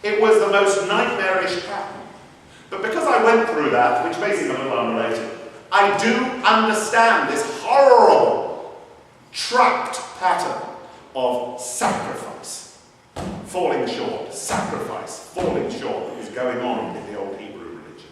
It was the most nightmarish pattern. But because I went through that, which may seem a little unrelated, I do understand this horrible, trapped pattern of sacrifice, falling short, sacrifice, falling short that was going on in the old Hebrew religion.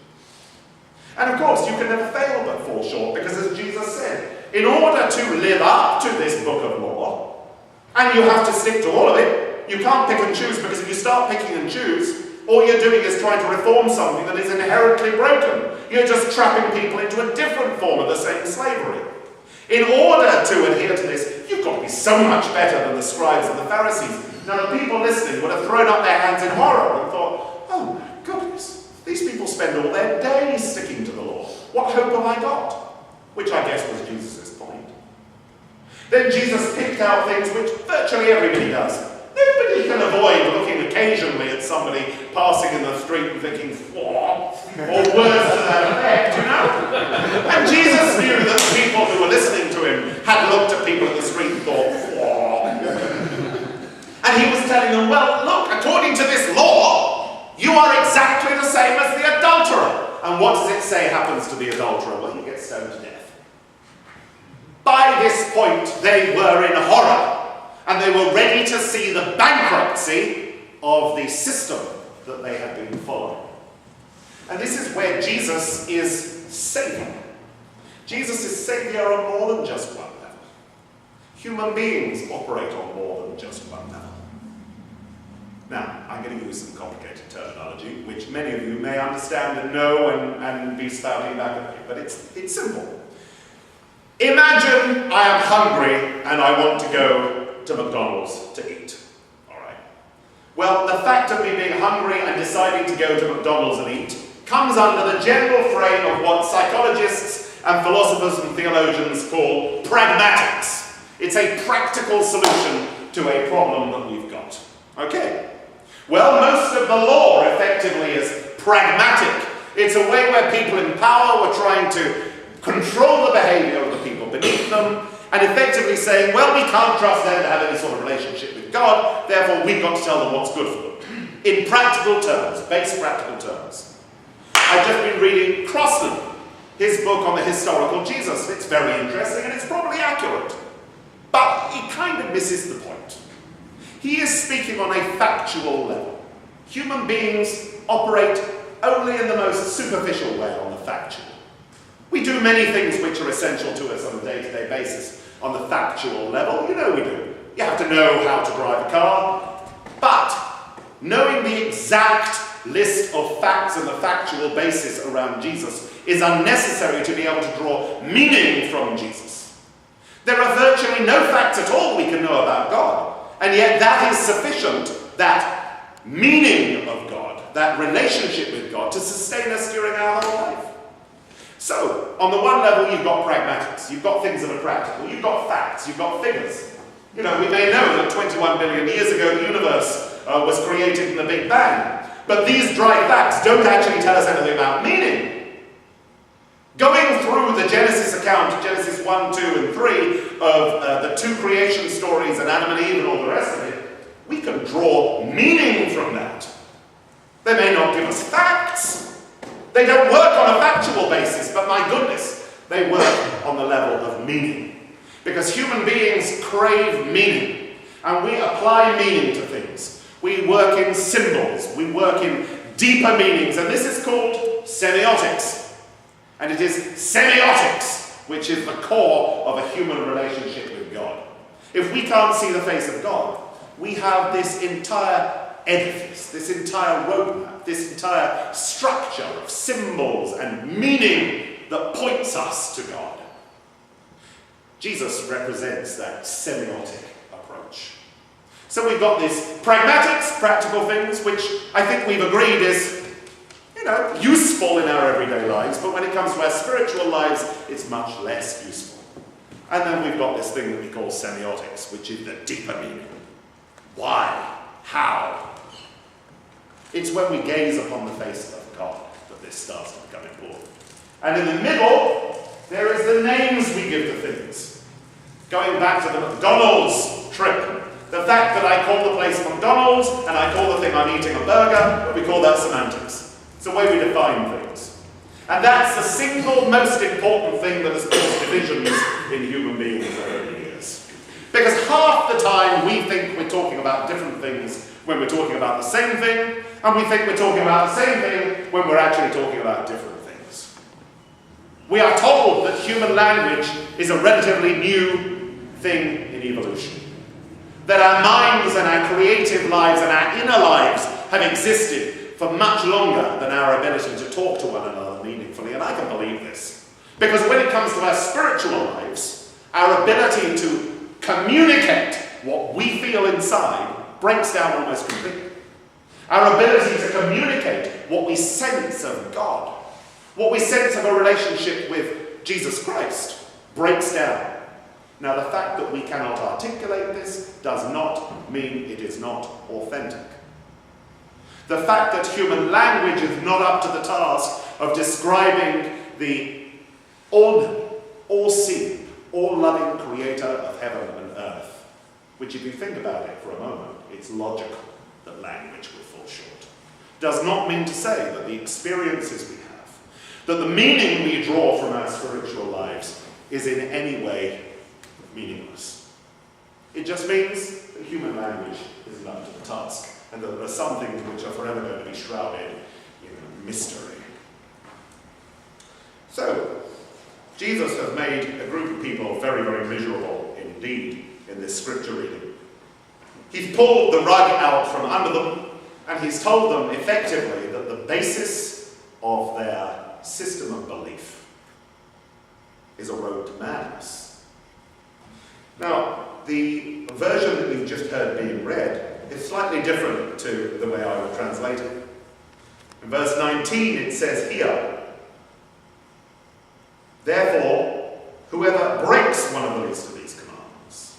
And of course, you can never fail but fall short, because as Jesus said, in order to live up to this book of law, and you have to stick to all of it, you can't pick and choose, because if you start picking and choose, all you're doing is trying to reform something that is inherently broken. You're just trapping people into a different form of the same slavery. In order to adhere to this, you've got to be so much better than the scribes and the Pharisees. Now, the people listening would have thrown up their hands in horror and thought, oh my goodness, these people spend all their days sticking to the law. What hope have I got? Which I guess was Jesus' point. Then Jesus picked out things which virtually everybody does. Nobody can avoid looking occasionally at somebody passing in the street and thinking, "Whoa," or words to that effect, you know? And Jesus knew that the people who were listening to him had looked at people in the street and thought, "Whoa." And he was telling them, well, look, according to this law, you are exactly the same as the adulterer. And what does it say happens to the adulterer? Well, he gets stoned to death. By this point, they were in horror. And they were ready to see the bankruptcy of the system that they had been following. And this is where Jesus is Saviour. Jesus is Saviour on more than just one level. Human beings operate on more than just one level. Now, I'm going to use some complicated terminology, which many of you may understand and know and be spouting back at me, but it's simple. Imagine I am hungry and I want to go to McDonald's to eat. All right. Well, the fact of me being hungry and deciding to go to McDonald's and eat comes under the general frame of what psychologists and philosophers and theologians call pragmatics. It's a practical solution to a problem that we've got. Okay. Well, most of the law effectively is pragmatic. It's a way where people in power were trying to control the behavior of the people beneath them, and effectively saying, well, we can't trust them to have any sort of relationship with God, therefore we've got to tell them what's good for them. In practical terms, base practical terms. I've just been reading Crossan, his book on the historical Jesus. It's very interesting and it's probably accurate. But he kind of misses the point. He is speaking on a factual level. Human beings operate only in the most superficial way on the factual. We do many things which are essential to us on a day-to-day basis on the factual level. You know we do. You have to know how to drive a car. But knowing the exact list of facts and the factual basis around Jesus is unnecessary to be able to draw meaning from Jesus. There are virtually no facts at all we can know about God. And yet that is sufficient, that meaning of God, that relationship with God, to sustain us during our whole life. So, on the one level, you've got pragmatics. You've got things that are practical. You've got facts. You've got figures. You know, we may know that 21 billion years ago, the universe was created in the Big Bang. But these dry facts don't actually tell us anything about meaning. Going through the Genesis account, Genesis 1, 2, and 3, of the two creation stories and Adam and Eve and all the rest of it, we can draw meaning from that. They may not give us facts. They don't work on a factual basis, but my goodness, they work on the level of meaning. Because human beings crave meaning, and we apply meaning to things. We work in symbols, we work in deeper meanings, and this is called semiotics. And it is semiotics which is the core of a human relationship with God. If we can't see the face of God, we have this entire edifice, this entire roadmap, this entire structure of symbols and meaning that points us to God. Jesus represents that semiotic approach. So we've got this pragmatics, practical things, which I think we've agreed is, useful in our everyday lives, but when it comes to our spiritual lives, it's much less useful. And then we've got this thing that we call semiotics, which is the deeper meaning. Why? How? It's when we gaze upon the face of God that this starts to become important. And in the middle, there is the names we give to things. Going back to the McDonald's trip, The fact that I call the place McDonald's and I call the thing I'm eating a burger, we call that semantics. It's the way we define things. And that's the single most important thing that has caused divisions in human beings over the years. Because half the time we think we're talking about different things when we're talking about the same thing, and we think we're talking about the same thing when we're actually talking about different things. We are told that human language is a relatively new thing in evolution. That our minds and our creative lives and our inner lives have existed for much longer than our ability to talk to one another meaningfully, and I can believe this. Because when it comes to our spiritual lives, our ability to communicate what we feel inside breaks down almost completely. Our ability to communicate what we sense of God, what we sense of a relationship with Jesus Christ, breaks down. Now, the fact that we cannot articulate this does not mean it is not authentic. The fact that human language is not up to the task of describing the all-knowing, all-seeing, all-loving creator of heaven and earth, which, if you think about it for a moment, it's logical that language will fall short. Does not mean to say that the experiences we have, that the meaning we draw from our spiritual lives is in any way meaningless. It just means that human language isn't up to the task, and that there are some things which are forever going to be shrouded in mystery. So, Jesus has made a group of people very, very miserable indeed in this scripture reading. He's pulled the rug out from under them, and he's told them effectively that the basis of their system of belief is a road to madness. Now, the version that you've just heard being read is slightly different to the way I would translate it. In verse 19 it says here, "Therefore, whoever breaks one of the least of these commands."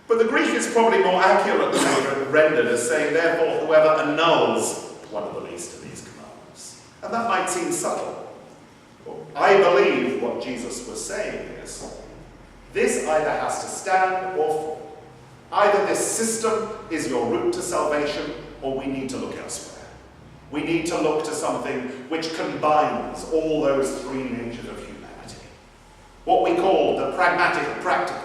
But the Greek is probably more accurately rendered as saying, "Therefore, whoever annuls one of the least of these commands." And that might seem subtle. I believe what Jesus was saying is, this either has to stand or fall. Either this system is your route to salvation, or we need to look elsewhere. We need to look to something which combines all those three natures of humanity. What we call the pragmatic and practical,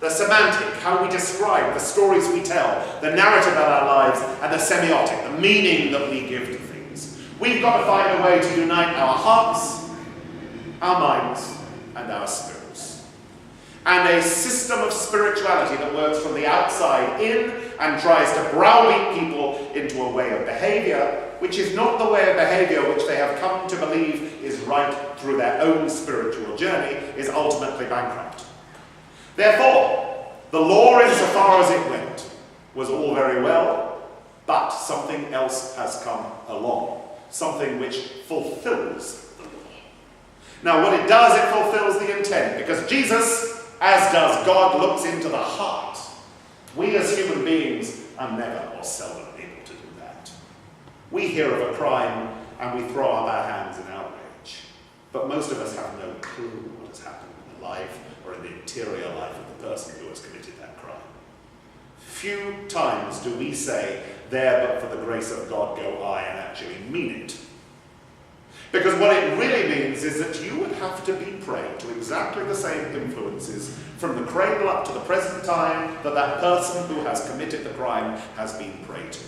the semantic, how we describe the stories we tell, the narrative of our lives, and the semiotic, the meaning that we give to things. We've got to find a way to unite our hearts, our minds, and our spirits. And a system of spirituality that works from the outside in and tries to browbeat people into a way of behavior, which is not the way of behavior which they have come to believe is right through their own spiritual journey, is ultimately bankrupt. Therefore, the law, insofar as it went, was all very well, but something else has come along, something which fulfills the law. Now, what it does, it fulfills the intent, because Jesus, as does God, looks into the heart. We as human beings are never or seldom able to do that. We hear of a crime and we throw up our hands in outrage. But most of us have no clue what has happened in the life or in the interior life of the person who has committed that crime. Few times do we say, "There but for the grace of God go I," and actually mean it. Because what it really means is that you would have to be prey to exactly the same influences from the cradle up to the present time that that person who has committed the crime has been prey to.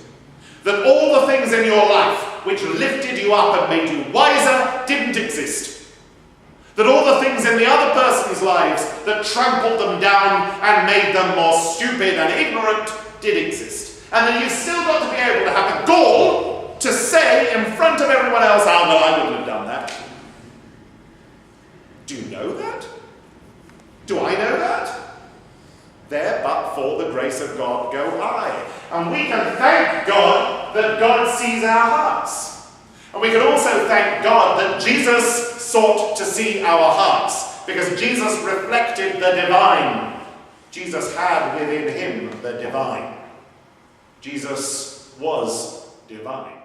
That all the things in your life which lifted you up and made you wiser didn't exist. That all the things in the other person's lives that trampled them down and made them more stupid and ignorant did exist. And then you've still got to be able to have the gall to say in front of everyone else, "Oh, well, I wouldn't have done that." Do you know that? Do I know that? There but for the grace of God go I. And we can thank God that God sees our hearts. And we can also thank God that Jesus sought to see our hearts, because Jesus reflected the divine. Jesus had within him the divine. Jesus was divine.